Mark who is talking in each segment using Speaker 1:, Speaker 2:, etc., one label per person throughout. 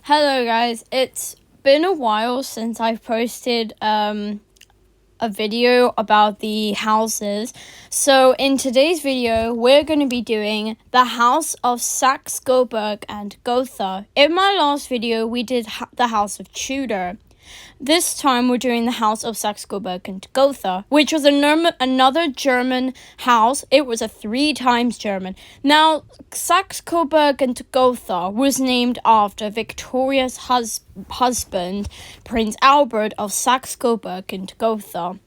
Speaker 1: Hello guys, it's been a while since I've posted a video about the houses. So in today's video, we're going to be doing the house of Saxe-Coburg and Gotha. In my last video, we did the house of Tudor. This time we're doing the house of Saxe-Coburg and Gotha, which was another German house. It was a 3 times German. Now, Saxe-Coburg and Gotha was named after Victoria's husband, Prince Albert of Saxe-Coburg and Gotha.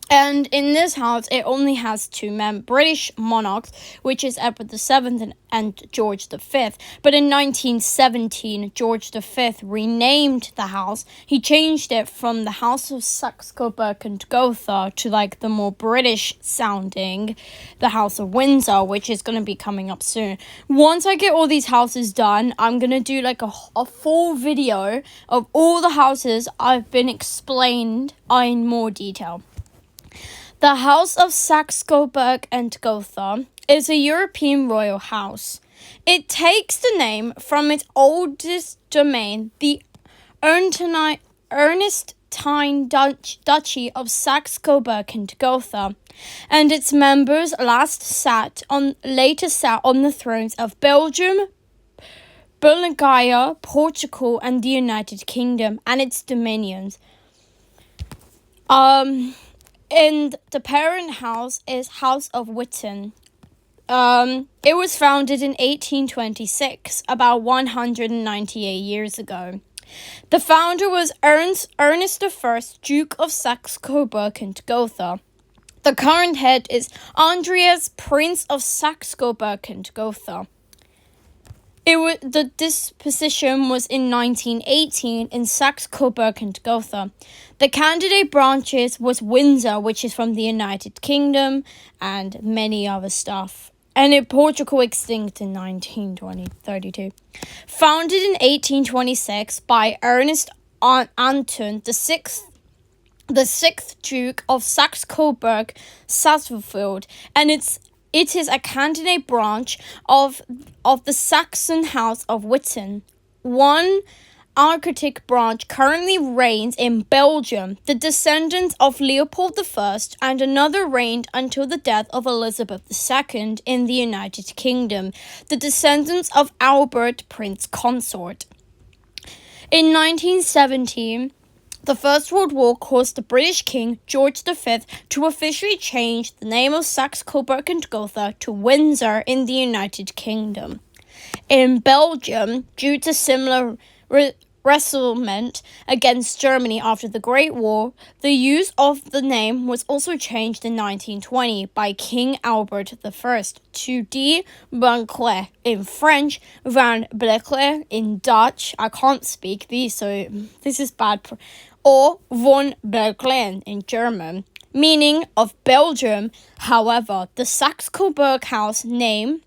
Speaker 1: And in this house, it only has 2 men, British Monarchs, which is Edward VII and George V. But in 1917, George V renamed the house. He changed it from the House of Saxe-Coburg and Gotha to the more British sounding, the House of Windsor, which is going to be coming up soon. Once I get all these houses done, I'm going to do a full video of all the houses I've been explained in more detail. The House of Saxe-Coburg and Gotha is a European royal house. It takes the name from its oldest domain, the Ernestine Duchy of Saxe-Coburg and Gotha, and its members later sat on the thrones of Belgium, Bulgaria, Portugal, and the United Kingdom and its dominions. And the parent house is House of Witten. It was founded in 1826, about 198 years ago. The founder was Ernest I, Duke of Saxe-Coburg and Gotha. The current head is Andreas, Prince of Saxe-Coburg and Gotha. The disposition was in 1918 in Saxe-Coburg and Gotha. The candidate branches was Windsor, which is from the United Kingdom, and many other stuff. And in Portugal, extinct in 1932. Founded in 1826 by Ernest Anton, the sixth Duke of Saxe-Coburg-Saalfeld, and it is a candidate branch of the Saxon House of Witten. One archaic branch currently reigns in Belgium, the descendants of Leopold I, and another reigned until the death of Elizabeth II in the United Kingdom, the descendants of Albert, Prince Consort. In 1917, the First World War caused the British King, George V, to officially change the name of Saxe-Coburg and Gotha to Windsor in the United Kingdom. In Belgium, due to similar resentment against Germany after the Great War, the use of the name was also changed in 1920 by King Albert I to de Blanclet in French, Van Blanclet in Dutch, I can't speak these, so this is bad, or von Blanclet in German, meaning of Belgium. However, the Saxe-Coburg house name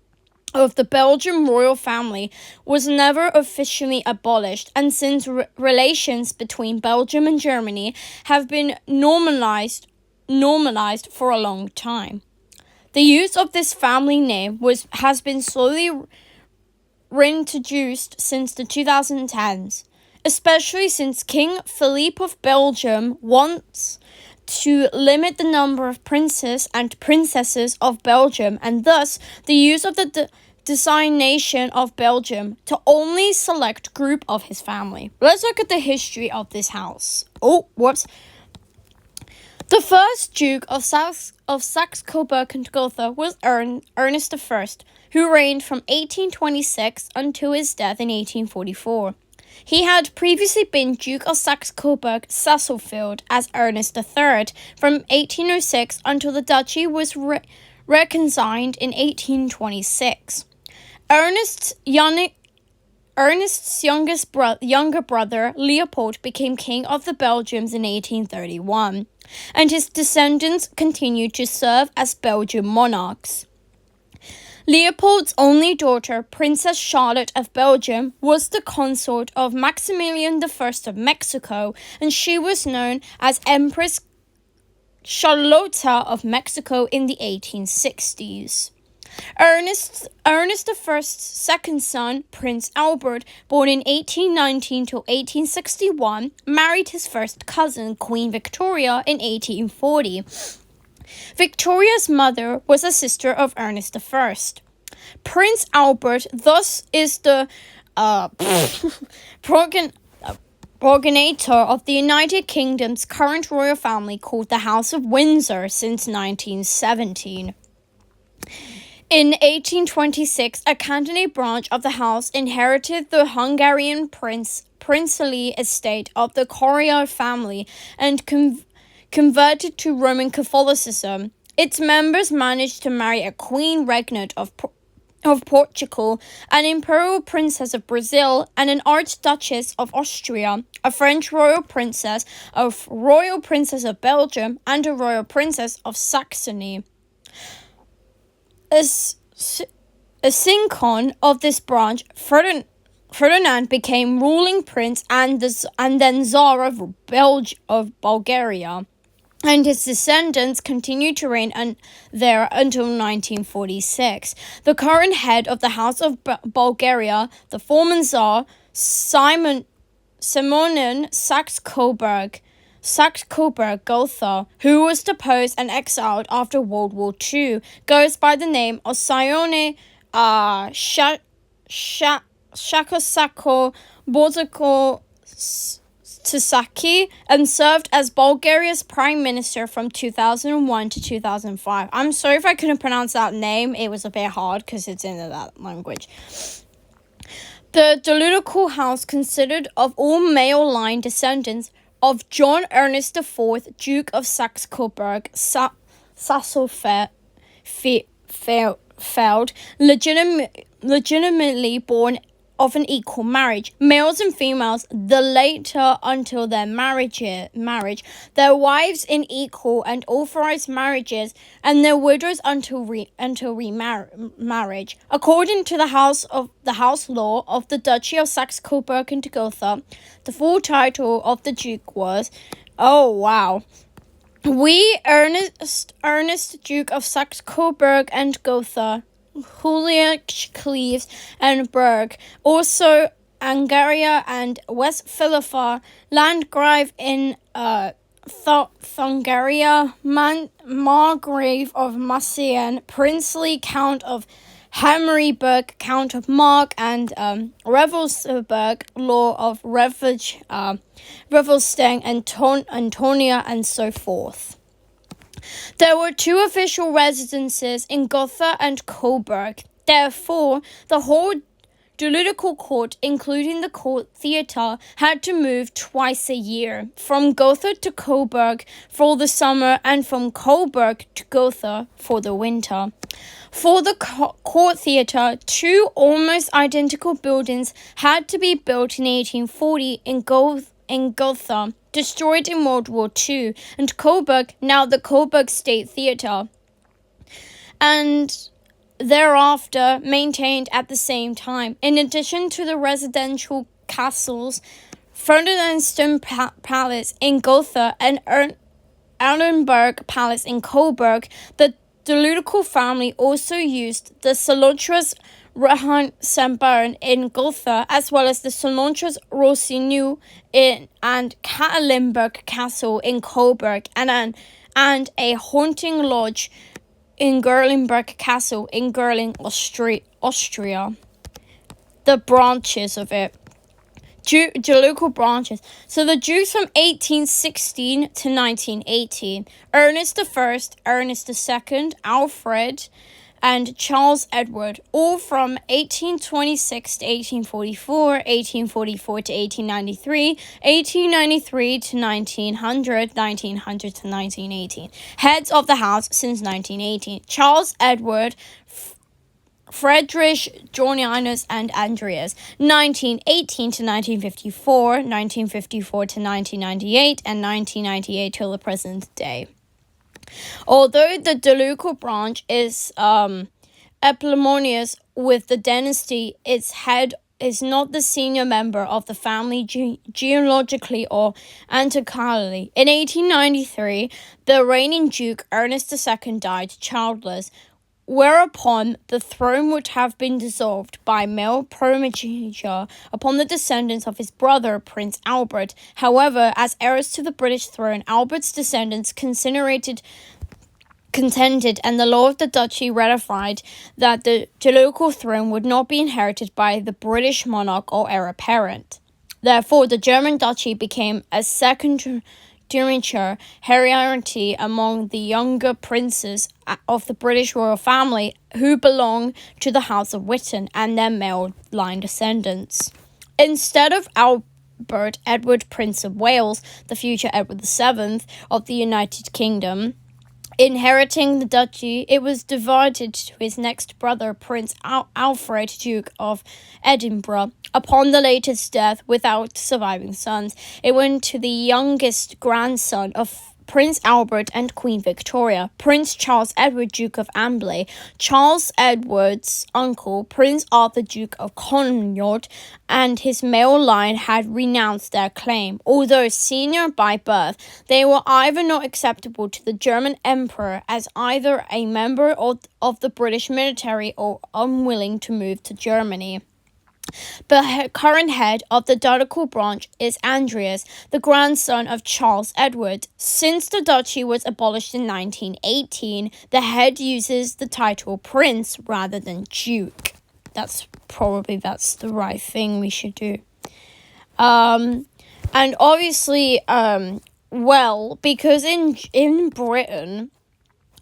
Speaker 1: of the Belgian royal family was never officially abolished, and since relations between Belgium and Germany have been normalized for a long time. The use of this family name has been slowly reintroduced since the 2010s, especially since King Philippe of Belgium wants to limit the number of princes and princesses of Belgium, and thus the use of the designation of Belgium to only select group of his family. Let's look at the history of this house. The first Duke of Saxe-Coburg and Gotha was Ernest I, who reigned from 1826 until his death in 1844. He had previously been Duke of Saxe-Coburg-Saalfeld as Ernest III from 1806 until the duchy was reconsigned in 1826. Ernest's younger brother, Leopold, became King of the Belgians in 1831, and his descendants continued to serve as Belgian monarchs. Leopold's only daughter, Princess Charlotte of Belgium, was the consort of Maximilian I of Mexico, and she was known as Empress Charlotta of Mexico in the 1860s. Ernest I's second son, Prince Albert, born in 1819 to 1861, married his first cousin, Queen Victoria, in 1840. Victoria's mother was a sister of Ernest I. Prince Albert thus is the progenitor of the United Kingdom's current royal family called the House of Windsor since 1917. In 1826, a candidate branch of the house inherited the Hungarian princely estate of the Coria family and converted to Roman Catholicism. Its members managed to marry a queen regnant of Portugal, an imperial princess of Brazil, and an archduchess of Austria, a French royal princess of Belgium, and a royal princess of Saxony. A scion of this branch, Ferdinand became ruling prince and then Tsar of Bulgaria, and his descendants continued to reign there until 1946. The current head of the House of Bulgaria, the former Tsar, Simeon Saxe-Coburg Gotha, who was deposed and exiled after World War II, goes by the name of Sione Shakosako Bozako Tsaki, and served as Bulgaria's prime minister from 2001 to 2005. I'm sorry if I couldn't pronounce that name. It was a bit hard because it's in that language. The Duludical house consisted of all male line descendants of John Ernest IV, Duke of Saxe-Coburg, Sasselfeld, legitimately born of an equal marriage, males and females, the later until their marriage, their wives in equal and authorized marriages, and their widows until remarriage. According to the house law of the Duchy of Saxe-Coburg and Gotha, the full title of the Duke was, Ernest Duke of Saxe-Coburg and Gotha, Jülich, Cleves, and Berg, also Angaria and Westphalia, Landgrave in Thungaria, Margrave of Massian, Princely Count of Hammerburg, Count of Mark, and Revelsburg, Law of Revelstein, Antonia, and so forth. There were two official residences in Gotha and Coburg. Therefore, the whole Duludical court, including the court theatre, had to move twice a year, from Gotha to Coburg for the summer and from Coburg to Gotha for the winter. For the court theatre, two almost identical buildings had to be built in 1840 in Gotha, destroyed in World War II, and Coburg, now the Coburg State Theatre, and thereafter maintained at the same time. In addition to the residential castles, Ferdinandstone Palace in Gotha and Ehrenberg Palace in Coburg, the Duludical family also used the Solotras Regentsbern in Gotha, as well as the Solotras Rossinu and Katalinberg Castle in Coburg, and a haunting lodge in Gerlenberg Castle in Gerling, Austria. The branches of it. Duludical branches. So the Dukes from 1816 to 1918. Ernest I, Ernest II, Alfred, and Charles Edward, all from 1826 to 1844, 1844 to 1893, 1893 to 1900, 1900 to 1918. Heads of the house since 1918. Charles Edward, Friedrich, Joanninus, and Andreas, 1918 to 1954, 1954 to 1998, and 1998 till the present day. Although the Duludical branch is eponymous with the dynasty, its head is not the senior member of the family genealogically or antiquarily. In 1893, the reigning Duke Ernest II died childless, whereupon the throne would have been dissolved by male primogeniture upon the descendants of his brother, Prince Albert. However, as heirs to the British throne, Albert's descendants contended, and the law of the duchy ratified that the local throne would not be inherited by the British monarch or heir apparent. Therefore, the German duchy became a secondary hierarchy among the younger princes of the British royal family who belonged to the House of Witten and their male line descendants. Instead of Albert Edward, Prince of Wales, the future Edward VII of the United Kingdom, inheriting the duchy, it was divided to his next brother, Prince Alfred, Duke of Edinburgh. Upon the latter's death, without surviving sons, it went to the youngest grandson of Prince Albert and Queen Victoria, Prince Charles Edward, Duke of Ambley. Charles Edward's uncle, Prince Arthur, Duke of Connaught, and his male line had renounced their claim. Although senior by birth, they were either not acceptable to the German emperor as either a member of the British military or unwilling to move to Germany. The current head of the ducal branch is Andreas, the grandson of Charles Edward. Since the duchy was abolished in 1918, the head uses the title prince rather than duke. That's the right thing we should do. And obviously, because in Britain,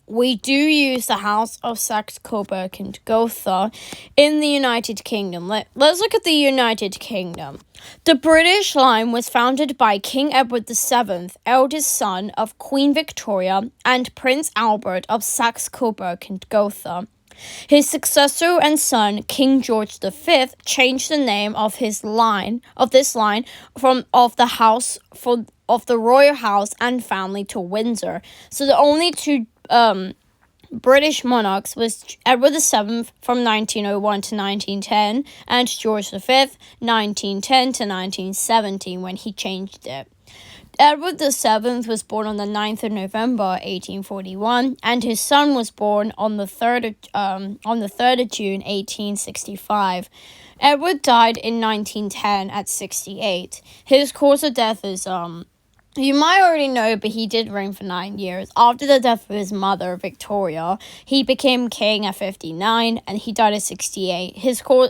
Speaker 1: we do use the House of Saxe-Coburg and Gotha in the United Kingdom. Let's look at the United Kingdom. The British line was founded by King Edward VII, eldest son of Queen Victoria, and Prince Albert of Saxe-Coburg and Gotha. His successor and son, King George V, changed the name of this line of the royal house and family to Windsor. So the only two British monarchs was Edward VII from 1901 to 1910 and George V 1910 to 1917 when he changed it. Edward VII was born on the 9th of November 1841 and his son was born on the 3rd of June 1865. Edward died in 1910 at 68. His cause of death is you might already know, but he did reign for 9 years. After the death of his mother, Victoria, he became king at 59, and he died at 68.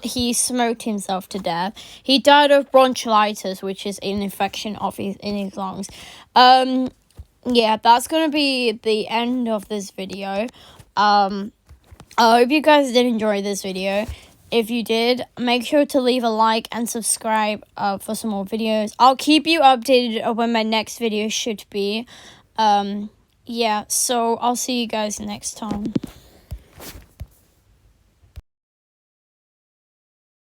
Speaker 1: He smoked himself to death. He died of bronchitis, which is an infection in his lungs. That's going to be the end of this video. I hope you guys did enjoy this video. If you did, make sure to leave a like and subscribe for some more videos. I'll keep you updated on when my next video should be. So I'll see you guys next time.